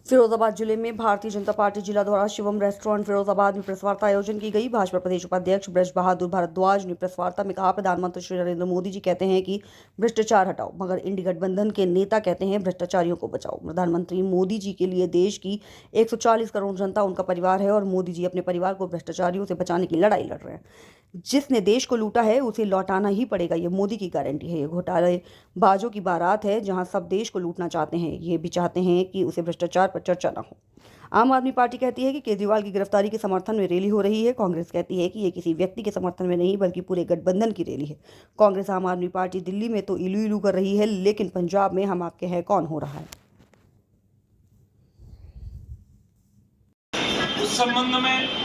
फिरोजाबाद जिले में भारतीय जनता पार्टी जिला द्वारा शिवम रेस्टोरेंट फिरोजाबाद में प्रेस वार्ता आयोजन की गई। भाजपा प्रदेश उपाध्यक्ष ब्रज बहादुर भारद्वाज ने प्रेस वार्ता में कहा, प्रधानमंत्री श्री नरेंद्र मोदी जी कहते हैं कि भ्रष्टाचार हटाओ, मगर इंडी गठबंधन के नेता कहते हैं भ्रष्टाचारियों को बचाओ। प्रधानमंत्री मोदी जी के लिए देश की 140 करोड़ जनता उनका परिवार है और मोदी जी अपने परिवार को भ्रष्टाचारियों से बचाने की लड़ाई लड़ रहे हैं। जिसने देश को लूटा है उसे लौटाना ही पड़ेगा, ये मोदी की गारंटी है। ये घोटालेबाजों की बारात है, जहां सब देश को लूटना चाहते हैं, ये भी चाहते हैं कि उसे भ्रष्टाचार पर चर्चा न हो। आम आदमी पार्टी कहती है कि केजरीवाल की गिरफ्तारी के समर्थन में रैली हो रही है। कांग्रेस कहती है कि ये किसी व्यक्ति के समर्थन में नहीं बल्कि पूरे गठबंधन की रैली है। कांग्रेस आम आदमी पार्टी दिल्ली में तो इलू इलू कर रही है, लेकिन पंजाब में हम आपके हैं कौन हो रहा है। उस संबंध में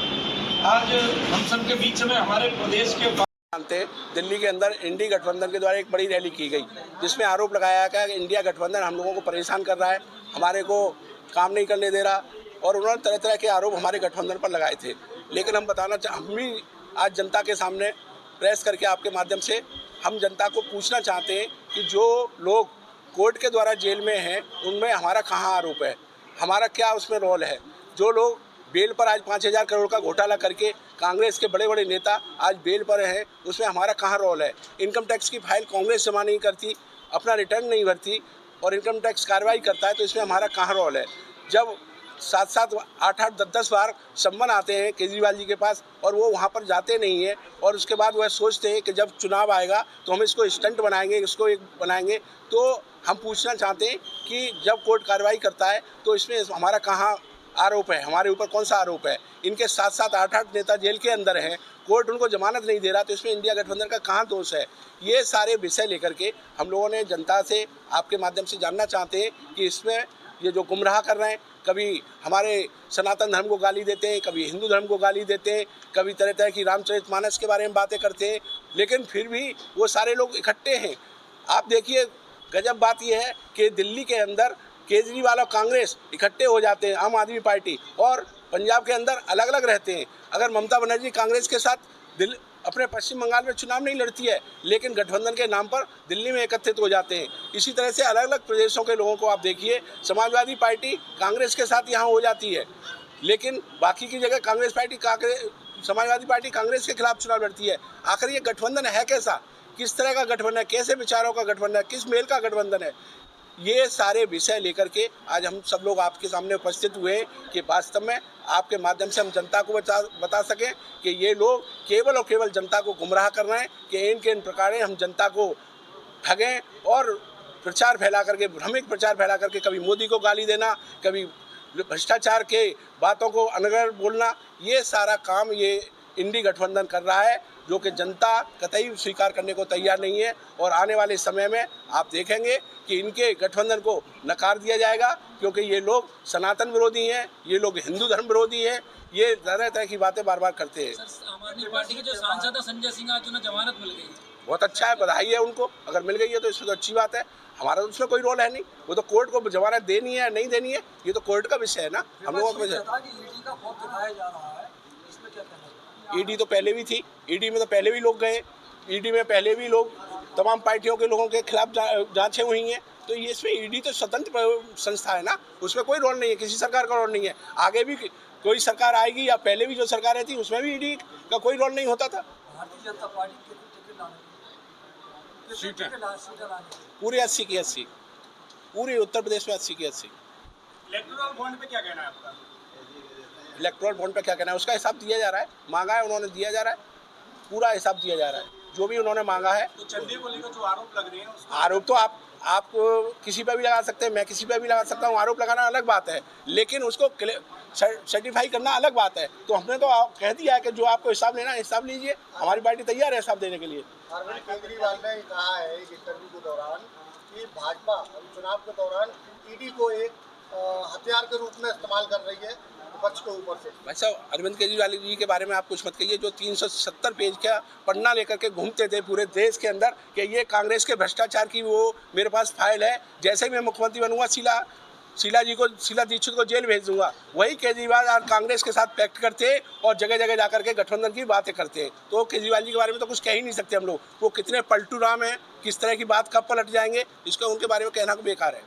आज हम सब के बीच में हमारे प्रदेश के दिल्ली के अंदर इंडी गठबंधन के द्वारा एक बड़ी रैली की गई, जिसमें आरोप लगाया गया कि इंडिया गठबंधन हम लोगों को परेशान कर रहा है, हमारे को काम नहीं करने दे रहा, और उन्होंने तरह तरह के आरोप हमारे गठबंधन पर लगाए थे। लेकिन हम हम भी आज जनता के सामने प्रेस करके आपके माध्यम से हम जनता को पूछना चाहते हैं कि जो लोग कोर्ट के द्वारा जेल में हैं उनमें हमारा कहाँ आरोप है, हमारा क्या उसमें रोल है। जो लोग बेल पर आज 5,000 करोड़ का घोटाला करके कांग्रेस के बड़े बड़े नेता आज बेल पर हैं, उसमें हमारा कहाँ रोल है। इनकम टैक्स की फाइल कांग्रेस जमा नहीं करती, अपना रिटर्न नहीं भरती और इनकम टैक्स कार्रवाई करता है, तो इसमें हमारा कहाँ रोल है। जब 7-7, 8-8, 10-10 बार सम्मन आते हैं केजरीवाल जी के पास और वो वहाँ पर जाते नहीं हैं, और उसके बाद वह सोचते हैं कि जब चुनाव आएगा तो हम इसको स्टंट बनाएंगे, इसको एक बनाएंगे। तो हम पूछना चाहते हैं कि जब कोर्ट कार्रवाई करता है तो इसमें हमारा कहाँ आरोप है, हमारे ऊपर कौन सा आरोप है। इनके 7-7, 8-8 नेता जेल के अंदर हैं, कोर्ट उनको जमानत नहीं दे रहा, तो इसमें इंडिया गठबंधन का कहाँ दोष है। ये सारे विषय लेकर के हम लोगों ने जनता से आपके माध्यम से जानना चाहते हैं कि इसमें ये जो गुमराह कर रहे हैं, कभी हमारे सनातन धर्म को गाली देते हैं, कभी हिंदू धर्म को गाली देते हैं, कभी तरह तरह की रामचरितमानस के बारे में बातें करते हैं, लेकिन फिर भी वो सारे लोग इकट्ठे हैं। आप देखिए, गजब बात यह है कि दिल्ली के अंदर केजरीवाल और कांग्रेस इकट्ठे हो जाते हैं, आम आदमी पार्टी, और पंजाब के अंदर अलग अलग रहते हैं। अगर ममता बनर्जी कांग्रेस के साथ अपने पश्चिम बंगाल में चुनाव नहीं लड़ती है, लेकिन गठबंधन के नाम पर दिल्ली में एकत्रित हो जाते हैं। इसी तरह से अलग अलग प्रदेशों के लोगों को आप देखिए, समाजवादी पार्टी कांग्रेस के साथ यहाँ हो जाती है, लेकिन बाकी की जगह कांग्रेस पार्टी समाजवादी पार्टी कांग्रेस के खिलाफ चुनाव लड़ती है। आखिर ये गठबंधन है कैसा, किस तरह का गठबंधन है, कैसे विचारों का गठबंधन है, किस मेल का गठबंधन है। ये सारे विषय लेकर के आज हम सब लोग आपके सामने उपस्थित हुए हैं कि वास्तव में आपके माध्यम से हम जनता को बता सकें कि ये लोग केवल और केवल जनता को गुमराह कर रहे हैं, कि इन प्रकार हम जनता को ठगें और प्रचार फैला करके, भ्रमिक प्रचार फैला करके कभी मोदी को गाली देना, कभी भ्रष्टाचार के बातों को अनगर बोलना, ये सारा काम ये इंडी गठबंधन कर रहा है, जो कि जनता कतई स्वीकार करने को तैयार नहीं है। और आने वाले समय में आप देखेंगे कि इनके गठबंधन को नकार दिया जाएगा, क्योंकि ये लोग सनातन विरोधी हैं, ये लोग हिंदू धर्म विरोधी हैं, ये तरह तरह की बातें बार बार करते हैं। आम आदमी पार्टी के जो सांसद है संजय सिंह, आज उन्हें जमानत मिल गई, बहुत अच्छा है, बधाई है उनको। अगर मिल गई है तो इसमें तो अच्छी बात है, हमारा तो उसमें कोई रोल है नहीं। वो तो कोर्ट को जमानत देनी है नहीं देनी है, ये तो कोर्ट का विषय है ना, हम लोगों का विषय। ईडी तो पहले भी थी, ईडी में तो पहले भी लोग गए, ईडी में पहले भी लोग तमाम पार्टियों के लोगों के खिलाफ जांचें हुई हैं। तो ये इसमें ईडी तो स्वतंत्र संस्था है ना, उसमें कोई रोल नहीं है, किसी सरकार का रोल नहीं है। आगे भी कोई सरकार आएगी या पहले भी जो सरकारें थी उसमें भी ईडी का कोई रोल नहीं होता था। भारतीय जनता पार्टी पूरे 80 की 80, पूरे उत्तर प्रदेश में 80 की 80। इलेक्टोरल बॉन्ड पे क्या कहना है आपका? इलेक्टोरल बॉन्ड पे क्या कहना है, उसका हिसाब दिया जा रहा है, मांगा है उन्होंने, दिया जा रहा है, पूरा हिसाब दिया जा रहा है जो भी उन्होंने मांगा है। तो चंदे को लेकर जो आरोप लग रहे हैं, आरोप तो आप किसी पर भी लगा सकते हैं, मैं किसी पर भी लगा सकता हूँ। आरोप लगाना अलग बात है, लेकिन उसको सर्टिफाई करना अलग बात है। तो हमने तो कह दिया है कि जो आपको हिसाब लेना है हिसाब लीजिए, हमारी पार्टी तैयार है हिसाब देने के लिए। अरविंद केजरीवाल ने कहा है एक इंटरव्यू के दौरान कि भाजपा चुनाव के दौरान ईडी को एक हथियार के रूप में इस्तेमाल कर रही है विपक्ष के ऊपर से। भाई साहब, अरविंद केजरीवाल जी के बारे में आप कुछ मत कहिए, जो 370 पेज का पन्ना लेकर के घूमते थे पूरे देश के अंदर कि ये कांग्रेस के भ्रष्टाचार की वो मेरे पास फाइल है, जैसे ही मैं मुख्यमंत्री बनूंगा शीला दीक्षित को जेल भेज दूंगा। वही केजरीवाल और कांग्रेस के साथ पैक्ट करते हैं और जगह जगह जाकर के गठबंधन की बातें करते हैं। तो केजरीवाल जी के बारे में तो कुछ कह ही नहीं सकते हम लोग, वो कितने पलटू राम हैं, किस तरह की बात कब पलट जाएंगे, इसको उनके बारे में कहना बेकार है।